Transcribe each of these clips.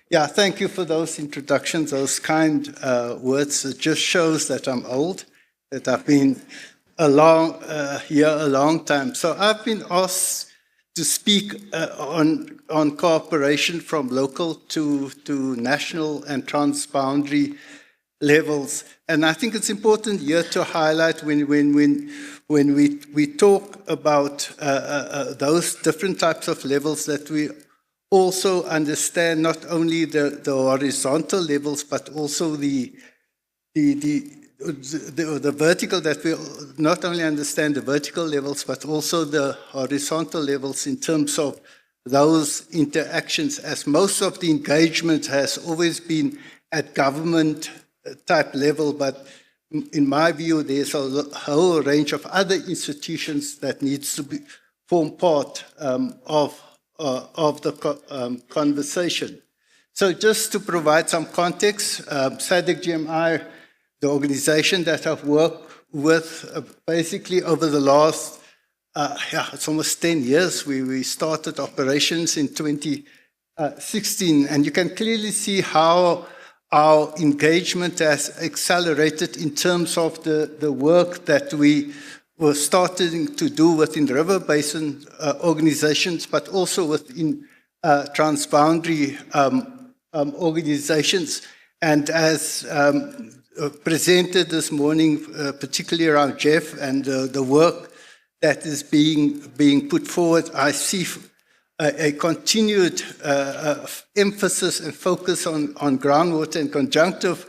Yeah, thank you for those introductions, those kind words. It just shows that I'm old, that I've been here a long time. So I've been asked to speak on cooperation from local to national and transboundary levels. And I think it's important here to highlight when we talk about those different types of levels, that we also understand not only the horizontal levels, but also the vertical, that we not only understand the vertical levels, but also the horizontal levels in terms of those interactions, as most of the engagement has always been at government type level. But in my view, there's a whole range of other institutions that needs to form part of the conversation. So just to provide some context, SADC-GMI, the organization that I've worked with basically over the last, it's almost 10 years. We started operations in 2016, and you can clearly see how our engagement has accelerated in terms of the work that we were starting to do within the river basin organizations, but also within transboundary organizations. And as presented this morning, particularly around Jeff and the work that is being put forward, I see a continued emphasis and focus on groundwater and conjunctive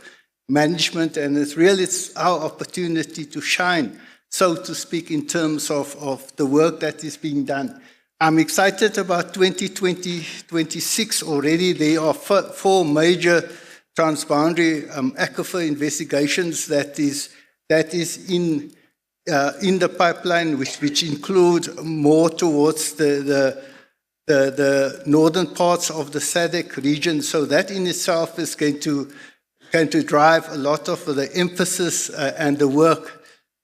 management, and it's our opportunity to shine, so to speak, in terms of the work that is being done. I'm excited about 2026 already. There are four major transboundary aquifer investigations that is in the pipeline, which include more towards the northern parts of the SADC region. So that in itself is going to drive a lot of the emphasis and the work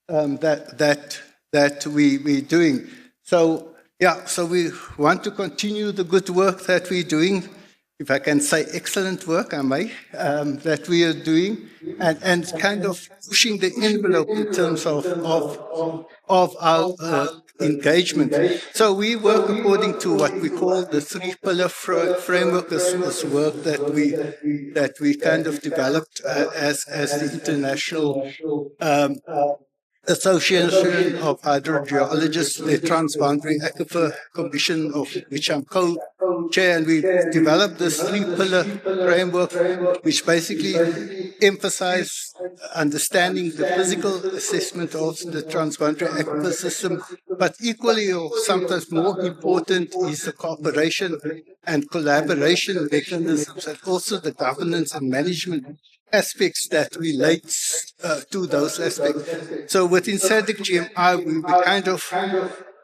that we're doing. So yeah, so we want to continue the good work that we're doing. If I can say excellent work, I may, that we are doing, and kind of pushing the envelope in terms of our engagement. So we work according to what we call the three-pillar framework. This work that we kind of developed as the International Association of Hydrogeologists, the Transboundary Aquifer Commission, of which I'm co-chair, and we developed this three-pillar framework, which basically emphasizes understanding the physical assessment of the transboundary aquifer system, but equally, or sometimes more important, is the cooperation and collaboration mechanisms, and also the governance and management aspects that relate to those aspects. So within SADC-GMI, we were kind of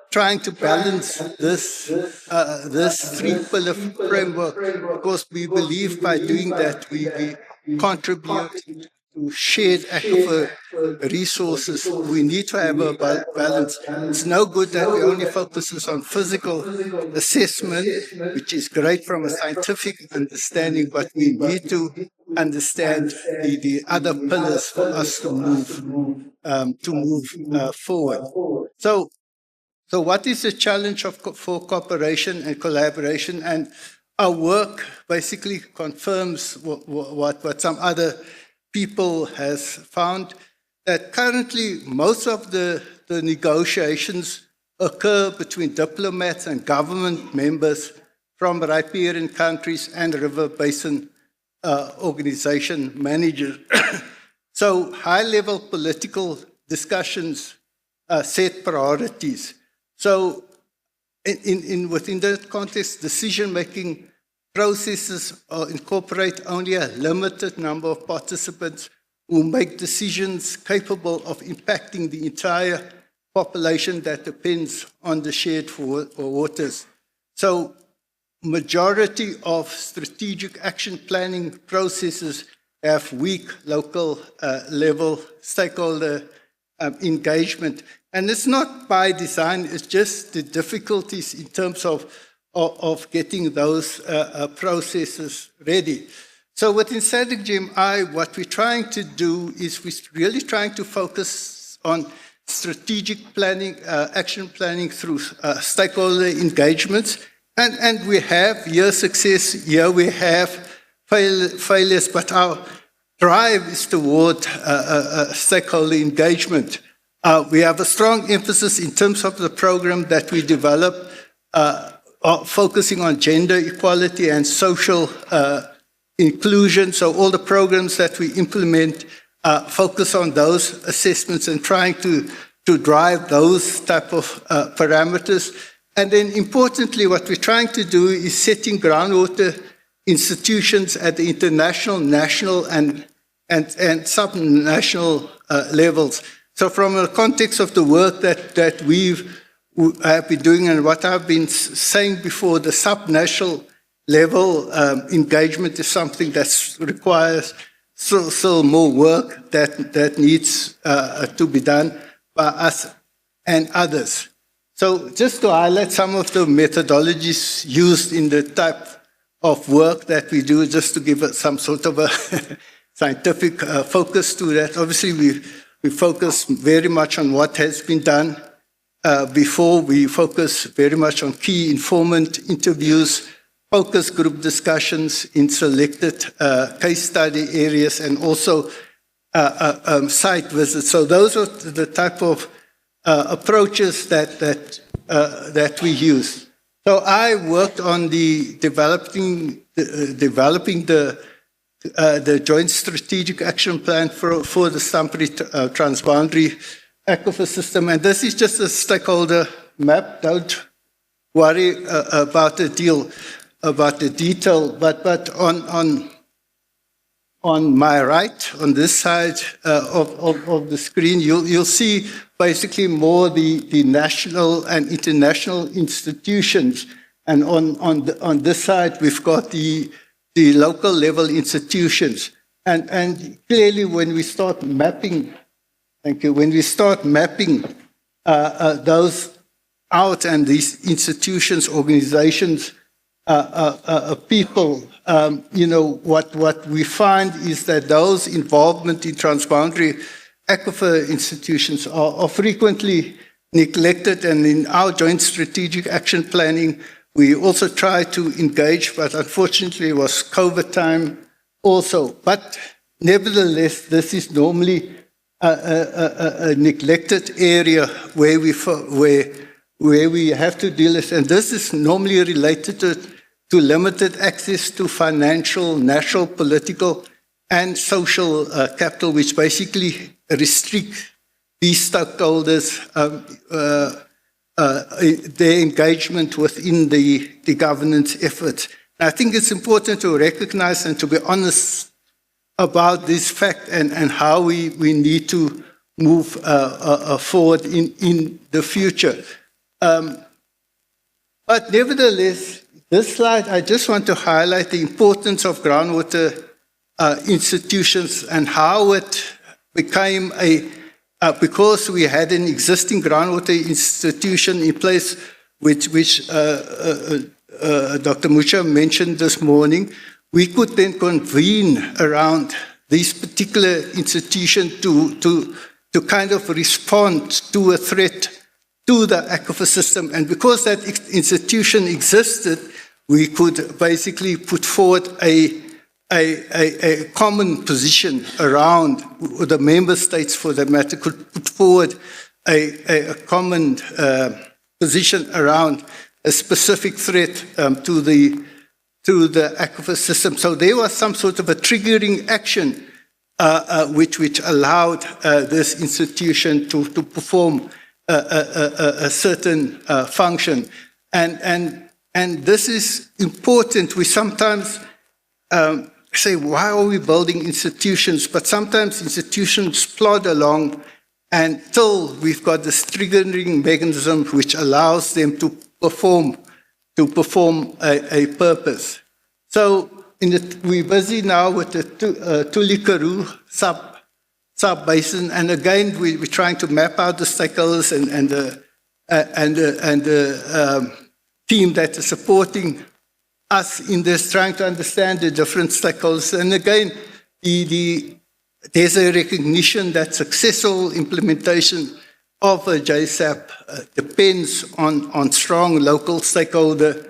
trying to balance this three-pillar framework, because we believe by doing that we contribute to shared aquifer resources. We need to have a balance. It's no good that we only focus on physical assessment, which is great from a scientific understanding, but we need to understand the other pillars for us to move forward. So what is the challenge for cooperation and collaboration? And our work basically confirms what some other people has found, that currently most of the negotiations occur between diplomats and government members from riparian countries and river basin organization managers. So high-level political discussions set priorities. So within that context, decision-making processes incorporate only a limited number of participants who make decisions capable of impacting the entire population that depends on the shared waters. So majority of strategic action planning processes have weak local level stakeholder engagement. And it's not by design, it's just the difficulties in terms of of getting those processes ready. So within SADC-GMI, what we're trying to do is we're really trying to focus on strategic planning, action planning through stakeholder engagements. And we have here success, here we have failures, but our drive is toward stakeholder engagement. We have a strong emphasis in terms of the program that we develop, focusing on gender equality and social inclusion. So all the programs that we implement focus on those assessments and trying to drive those type of parameters. And then importantly, what we're trying to do is setting groundwater institutions at the international, national, and subnational levels. So from the context of the work that have been doing and what I've been saying before, the subnational level engagement is something that requires still more work that needs to be done by us and others. So just to highlight some of the methodologies used in the type of work that we do, just to give it some sort of a scientific focus to that. Obviously, we focus very much on what has been done before. We focus very much on key informant interviews, focus group discussions in selected case study areas, and also site visits. So those are the type of approaches that we use. So I worked on developing the joint strategic action plan for the Stampede transboundary aquifer system, and this is just a stakeholder map. Don't worry about the detail, but on my right, on this side of the screen, you'll see basically more the national and international institutions, and on this side we've got the local level institutions, and clearly when we start mapping, when we start mapping those out, and these institutions, organizations, people, what we find is that those involvement in transboundary aquifer institutions are frequently neglected, and in our joint strategic action planning, we also try to engage, but unfortunately it was COVID time also. But nevertheless, this is normally a neglected area where we have to deal with, and this is normally related to limited access to financial, national, political, and social capital, which basically restrict these stakeholders' their engagement within the governance efforts. I think it's important to recognize and to be honest about this fact and how we need to move forward in the future. But nevertheless, this slide, I just want to highlight the importance of groundwater institutions and how it became because we had an existing groundwater institution in place, which Dr. Mucha mentioned this morning, we could then convene around this particular institution to kind of respond to a threat to the aquifer system. And because that institution existed, we could basically put forward a common position around, the member states for that matter could put forward a common position around a specific threat to the aquifer system. So there was some sort of a triggering action which allowed this institution to perform a certain function. And this is important. We sometimes say, why are we building institutions? But sometimes institutions plod along until we've got this triggering mechanism which allows them to perform a purpose. So we're busy now with the Tuli Karoo sub-basin, and again we're trying to map out the stakeholders and the team that is supporting us in this, trying to understand the different stakeholders. And again, there's a recognition that successful implementation of a JSAP depends on strong local stakeholder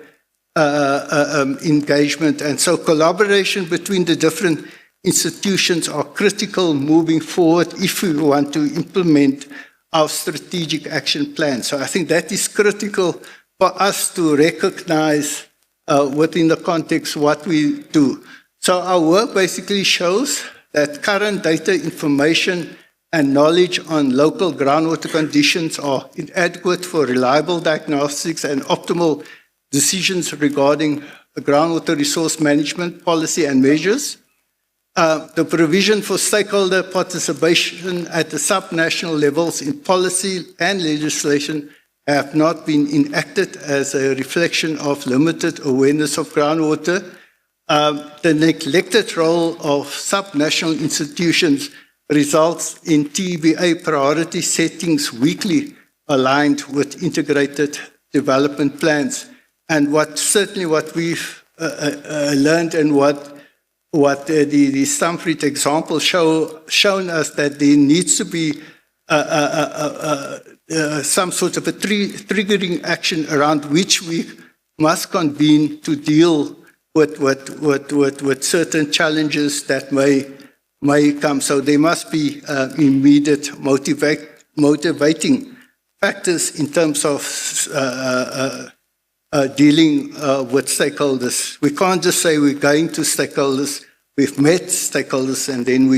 engagement. And so collaboration between the different institutions are critical moving forward if we want to implement our strategic action plan. So I think that is critical for us to recognize within the context what we do. So our work basically shows that current data information and knowledge on local groundwater conditions are inadequate for reliable diagnostics and optimal decisions regarding groundwater resource management policy and measures. The provision for stakeholder participation at the subnational levels in policy and legislation have not been enacted as a reflection of limited awareness of groundwater. The neglected role of subnational institutions results in TBA priority settings weakly aligned with integrated development plans. And certainly what we've learned and what the Stamford example shown us, that there needs to be some sort of a triggering action around which we must convene to deal with certain challenges that may come. So there must be immediate motivating factors in terms of dealing with stakeholders. We can't just say we're going to stakeholders, we've met stakeholders, and then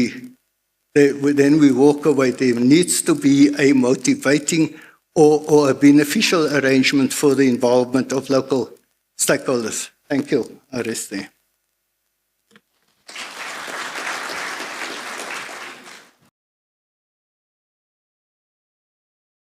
we walk away. There needs to be a motivating or a beneficial arrangement for the involvement of local stakeholders. Thank you. I rest there.